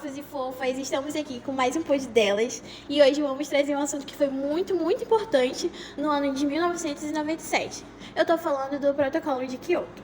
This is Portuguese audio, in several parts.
fofos e fofas, estamos aqui com mais um post delas e hoje vamos trazer um assunto que foi muito importante no ano de 1997. Eu tô falando do Protocolo de Kyoto.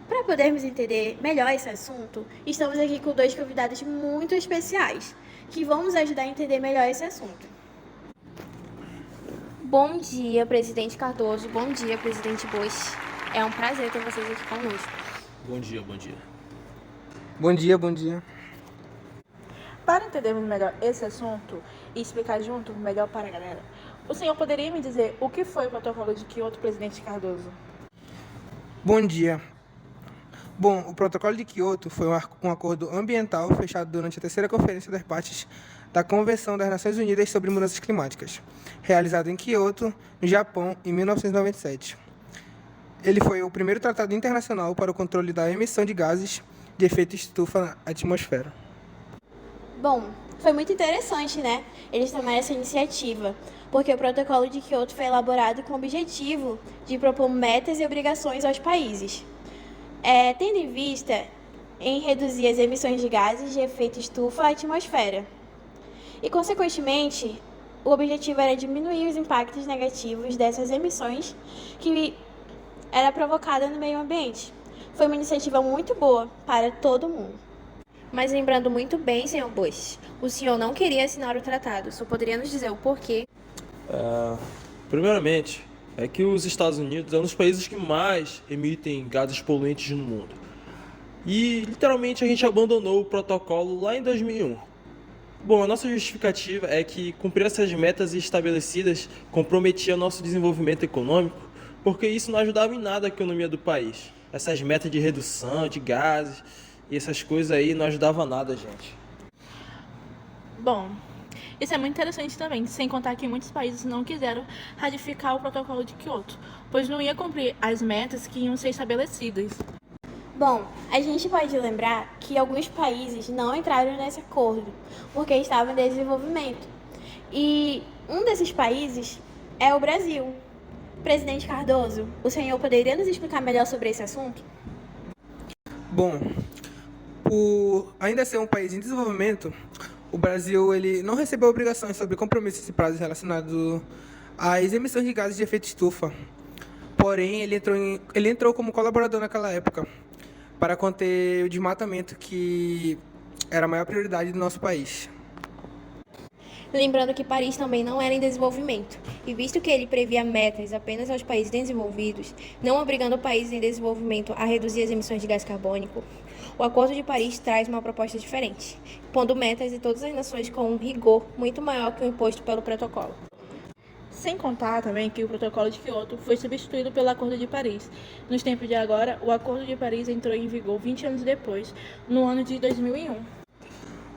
Para podermos entender melhor esse assunto, estamos aqui com dois convidados muito especiais que vão nos ajudar a entender melhor esse assunto. Bom dia, presidente Cardoso. Bom dia, presidente Bush. É um prazer ter vocês aqui conosco. Bom dia, bom dia. Bom dia. Para entendermos melhor esse assunto e explicar junto melhor para a galera, o senhor poderia me dizer o que foi o protocolo de Kyoto, presidente Cardoso? Bom dia. Bom, o Protocolo de Kyoto foi um acordo ambiental fechado durante a terceira conferência das partes da Convenção das Nações Unidas sobre Mudanças Climáticas, realizado em Kyoto, no Japão, em 1997. Ele foi o primeiro tratado internacional para o controle da emissão de gases de efeito estufa na atmosfera. Bom, foi muito interessante, né? Eles tomaram essa iniciativa, porque o Protocolo de Kyoto foi elaborado com o objetivo de propor metas e obrigações aos países, tendo em vista em reduzir as emissões de gases de efeito estufa à atmosfera. E, consequentemente, o objetivo era diminuir os impactos negativos dessas emissões que era provocada no meio ambiente. Foi uma iniciativa muito boa para todo mundo. Mas lembrando muito bem, senhor Bush, o senhor não queria assinar o tratado. Só poderia nos dizer o porquê? Primeiramente, é que os Estados Unidos é um dos países que mais emitem gases poluentes no mundo. E, literalmente, a gente abandonou o protocolo lá em 2001. Bom, a nossa justificativa é que cumprir essas metas estabelecidas comprometia nosso desenvolvimento econômico, porque isso não ajudava em nada a economia do país. Essas metas de redução de gases e essas coisas aí não ajudavam nada, gente. Bom, isso é muito interessante também, sem contar que muitos países não quiseram ratificar o protocolo de Kyoto, pois não ia cumprir as metas que iam ser estabelecidas. Bom, a gente pode lembrar que alguns países não entraram nesse acordo, porque estavam em desenvolvimento. E um desses países é o Brasil. Presidente Cardoso, o senhor poderia nos explicar melhor sobre esse assunto? Bom, por ainda ser um país em desenvolvimento, o Brasil ele não recebeu obrigações sobre compromissos e prazos relacionados às emissões de gases de efeito estufa. Porém, ele entrou como colaborador naquela época para conter o desmatamento, que era a maior prioridade do nosso país. Lembrando que Paris também não era em desenvolvimento, e visto que ele previa metas apenas aos países desenvolvidos, não obrigando países em desenvolvimento a reduzir as emissões de gás carbônico, o Acordo de Paris traz uma proposta diferente, pondo metas em todas as nações com um rigor muito maior que o imposto pelo protocolo. Sem contar também que o protocolo de Kyoto foi substituído pelo Acordo de Paris. Nos tempos de agora, o Acordo de Paris entrou em vigor 20 anos depois, no ano de 2001.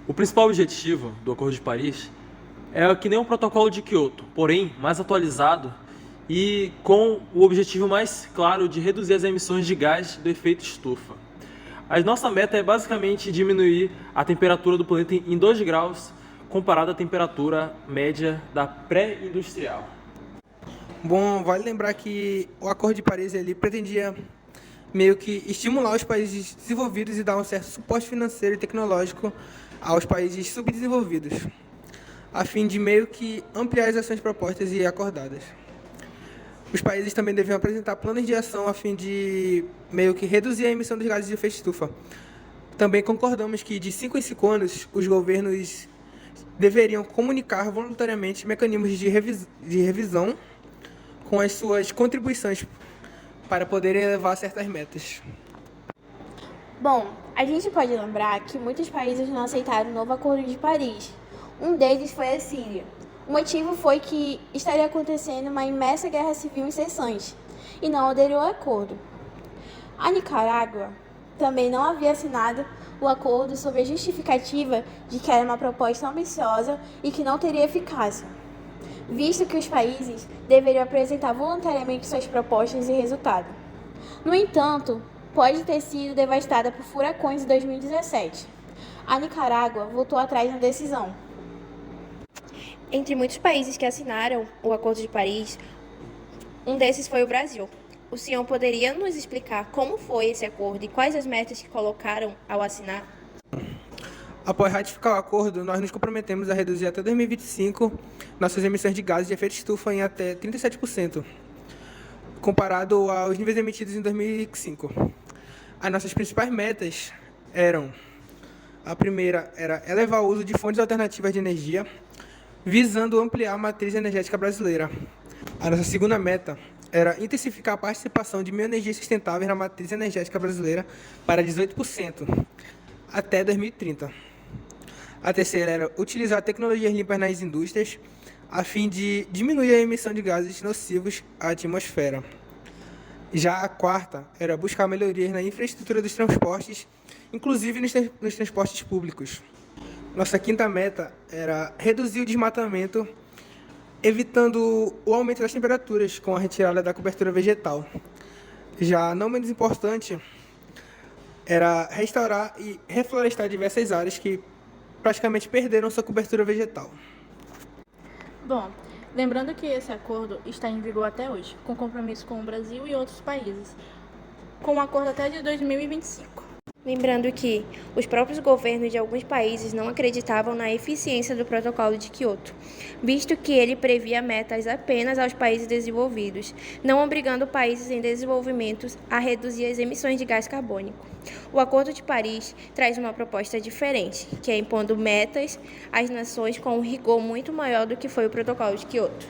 O principal objetivo do Acordo de Paris é que nem o protocolo de Kyoto, porém mais atualizado e com o objetivo mais claro de reduzir as emissões de gás do efeito estufa. A nossa meta é basicamente diminuir a temperatura do planeta em 2 graus, comparado à temperatura média da pré-industrial. Bom, vale lembrar que o Acordo de Paris ele pretendia meio que estimular os países desenvolvidos e dar um certo suporte financeiro e tecnológico aos países subdesenvolvidos, a fim de meio que ampliar as ações propostas e acordadas. Os países também deviam apresentar planos de ação a fim de meio que reduzir a emissão dos gases de efeito estufa. Também concordamos que de 5 em 5 anos os governos deveriam comunicar voluntariamente mecanismos de revisão com as suas contribuições para poderem elevar certas metas. Bom, a gente pode lembrar que muitos países não aceitaram o novo Acordo de Paris. Um deles foi a Síria. O motivo foi que estaria acontecendo uma imensa guerra civil incessante e não aderiu ao acordo. A Nicarágua também não havia assinado o acordo sob a justificativa de que era uma proposta ambiciosa e que não teria eficácia, visto que os países deveriam apresentar voluntariamente suas propostas e resultado. No entanto, pode ter sido devastada por furacões em 2017. A Nicarágua voltou atrás na decisão. Entre muitos países que assinaram o Acordo de Paris, um desses foi o Brasil. O senhor poderia nos explicar como foi esse acordo e quais as metas que colocaram ao assinar? Após ratificar o acordo, nós nos comprometemos a reduzir até 2025 nossas emissões de gases de efeito estufa em até 37%, comparado aos níveis emitidos em 2005. As nossas principais metas eram: a primeira era elevar o uso de fontes alternativas de energia, visando ampliar a matriz energética brasileira. A nossa segunda meta era intensificar a participação de bioenergias sustentáveis na matriz energética brasileira para 18% até 2030. A terceira era utilizar tecnologias limpas nas indústrias, a fim de diminuir a emissão de gases nocivos à atmosfera. Já a quarta era buscar melhorias na infraestrutura dos transportes, inclusive nos transportes públicos. Nossa quinta meta era reduzir o desmatamento, evitando o aumento das temperaturas com a retirada da cobertura vegetal. Já não menos importante, era restaurar e reflorestar diversas áreas que praticamente perderam sua cobertura vegetal. Bom, lembrando que esse acordo está em vigor até hoje, com compromisso com o Brasil e outros países, com um acordo até de 2025. Lembrando que os próprios governos de alguns países não acreditavam na eficiência do Protocolo de Quioto, visto que ele previa metas apenas aos países desenvolvidos, não obrigando países em desenvolvimento a reduzir as emissões de gás carbônico. O Acordo de Paris traz uma proposta diferente, que é impondo metas às nações com um rigor muito maior do que foi o Protocolo de Quioto.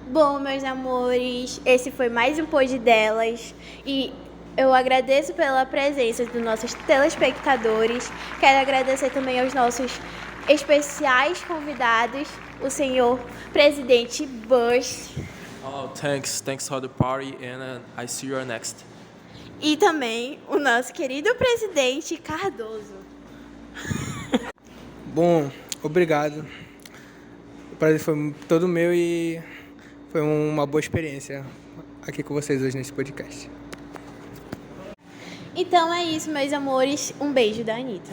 Bom, meus amores, esse foi mais um Pod Delas e eu agradeço pela presença dos nossos telespectadores. Quero agradecer também aos nossos especiais convidados, o senhor presidente Bush. Oh, thanks for the party and I see you next. E também o nosso querido presidente Cardoso. Bom, obrigado. O prazer foi todo meu e foi uma boa experiência aqui com vocês hoje nesse podcast. Então é isso, meus amores. Um beijo da Anitta.